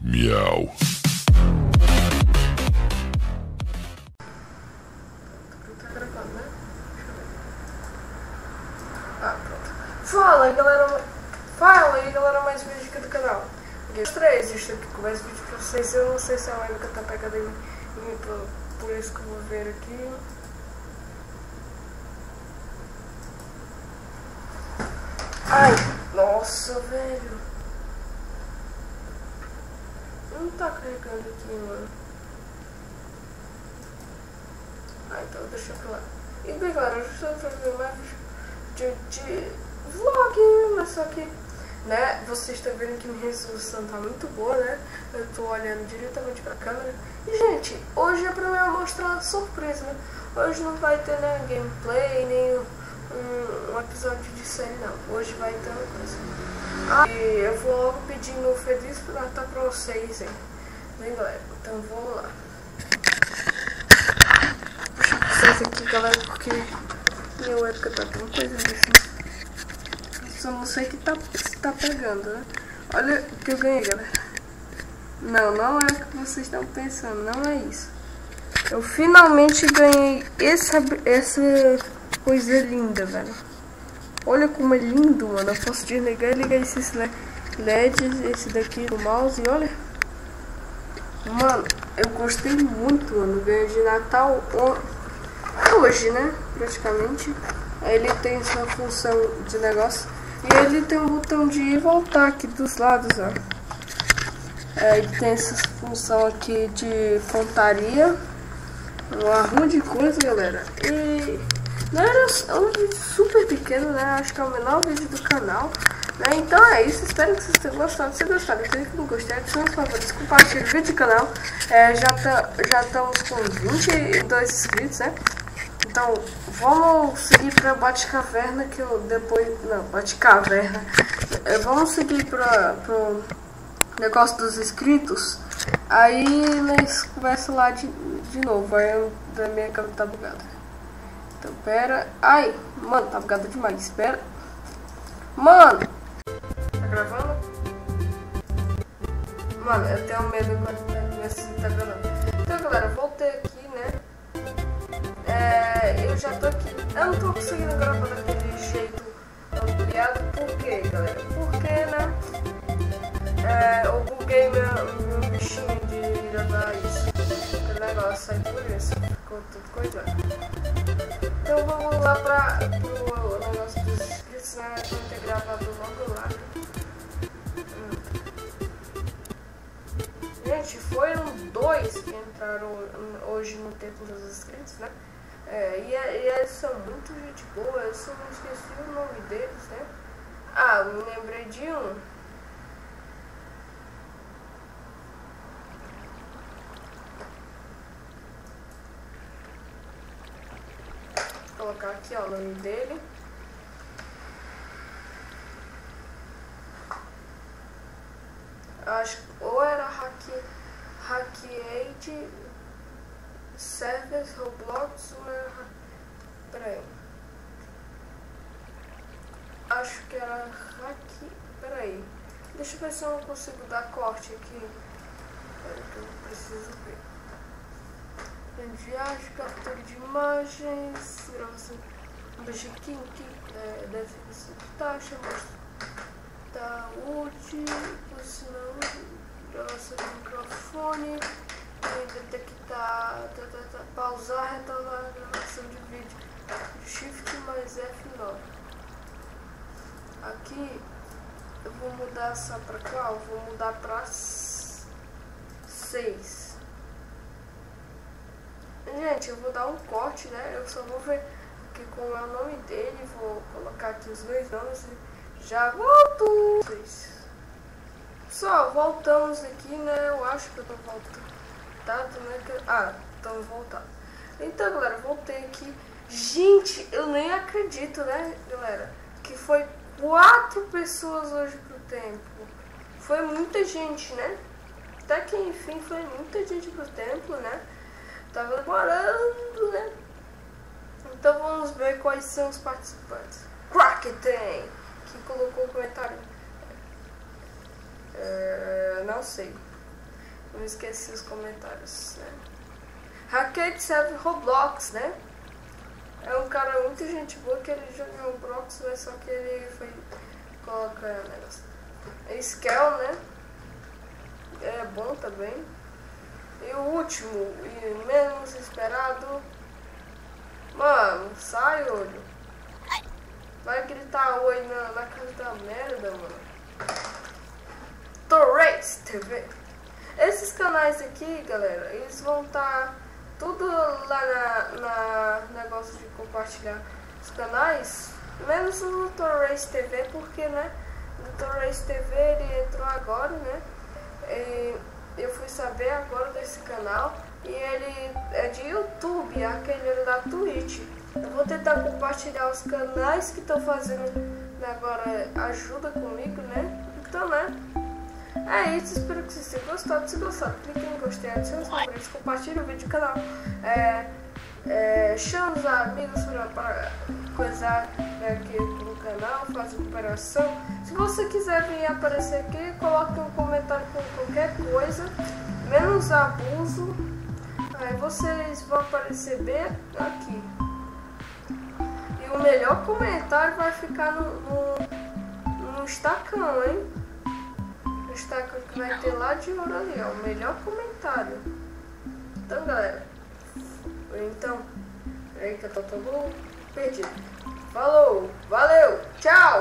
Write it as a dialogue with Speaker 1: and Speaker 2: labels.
Speaker 1: Miau.
Speaker 2: Tá gravando, né? Ah, pronto. Fala aí galera, mais vídeo aqui do canal. Três, estou aqui com mais vídeo pra vocês. Eu não sei se a Mônica tá pegando em mim, por isso que eu vou ver aqui. Ai, nossa, velho. Não tá carregando aqui, mano. Ah, então deixa pra lá. E bem, galera, eu estou fazendo mais de vlog, mas só que, né, vocês estão vendo que minha resolução tá muito boa, né? Eu tô olhando diretamente pra câmera. E, gente, hoje é pra eu mostrar uma surpresa, né? Hoje não vai ter, né, gameplay, nem um episódio de série, não. Hoje vai ter uma coisa. E eu vou logo pedir meu Feliz Natal pra vocês, hein? Bem, galera, então vamos lá. Vou puxar pra vocês aqui, galera, porque minha webcam tá tão coisa assim. Só não sei se tá pegando, né? Olha o que eu ganhei, galera. Não é o que vocês estão pensando, não é isso. Eu finalmente ganhei essa coisa linda, velho. Olha como é lindo, mano. Eu posso desligar e ligar esses LEDs, esse daqui do mouse, e olha. Mano, eu gostei muito, mano. Ganhei de Natal hoje, né? Praticamente. Aí ele tem essa função de negócio. E ele tem um botão de ir e voltar aqui dos lados, ó. Ele tem essa função aqui de pontaria. Um arrumo de coisa, galera. E não era um vídeo super pequeno, né? Acho que é o menor vídeo do canal, né? Então é isso, espero que vocês tenham gostado. Se gostaram, clique no gostei, adicione os favoritos, compartilhe o vídeo do canal. Já estamos com 22 inscritos, né? Então vamos seguir pra Bate-Caverna, que eu depois... Não, Bate-Caverna. Vamos seguir pro negócio dos inscritos. Aí nós conversamos lá de novo. Aí a minha câmera tá bugada. Então pera. Ai, mano, tá bugada demais. Espera. Mano, tá gravando? Mano, eu tenho medo quando tá gravando. Então galera, voltei aqui, né? Eu já tô aqui. Eu não tô conseguindo gravar daquele jeito ampliado. Por quê, galera? Porque, né? Eu buguei meu bichinho de gravar isso. Aquele negócio aí, por isso ficou tudo coisado. Então vamos lá pro negócio dos inscritos, né? Eu vou ter gravado logo lá. Gente, foram 2 que entraram hoje no Templo dos Inscritos, né? E eles são muito gente boa. Eu só não esqueci o nome deles, né? Ah, me lembrei de um. Vou colocar aqui, ó, o nome dele. Acho que ou era Hackeade Servers Roblox ou era... Peraí. Acho que era Peraí. Deixa eu ver se eu não consigo dar corte aqui. Peraí que eu preciso ver. Viagem, captura de imagens, gravação Beijinho, definição de taxa, da UD, posicionar gravação de microfone, detectar, pausar, retornar a gravação de vídeo, Shift mais F9. Aqui eu vou mudar só para qual? Vou mudar para 6. Gente, eu vou dar um corte, né? Eu só vou ver aqui como é o nome dele. Vou colocar aqui os 2 nomes e já volto. Pessoal, voltamos aqui, né? Eu acho que eu tô voltado, né? Estamos voltados. Então, galera, voltei aqui. Gente, eu nem acredito, né, galera? Que foi 4 pessoas hoje pro templo. Foi muita gente, né? Até que enfim foi muita gente pro templo, né? Tava demorando, né? Então vamos ver quais são os participantes. Crackten, que colocou o comentário. Não sei. Não esqueci os comentários, né? Hackett serve Roblox, né? É um cara muito gente boa que ele joga em Roblox, mas só que ele foi colocar negócio. Skel, né? É bom também. E o último e menos esperado. Mano, sai, olho. Vai gritar oi na casa da merda, mano. Torres TV. Esses canais aqui, galera, eles vão estar tudo lá na negócio de compartilhar os canais, menos o Torres TV, porque, né, o Torres TV ele entrou agora, né, e eu fui saber agora desse canal, e ele é de YouTube, aquele da Twitch. Eu vou tentar compartilhar os canais que estão fazendo agora ajuda comigo, né, então, né, é isso, espero que vocês tenham gostado. Se gostaram, clique em gostei, adicione os favoritos, compartilhe o vídeo do canal, chame os amigos para coisar aqui no canal, fazer cooperação. Se você quiser vir aparecer aqui, coloque um comentário com qualquer coisa, menos abuso, aí vocês vão aparecer bem aqui. E o melhor comentário vai ficar no estacão, hein? Destaca que vai ter lá de ouro ali, ó, o melhor comentário. Então, galera, peraí que eu tô todo perdido. Falou, valeu, tchau!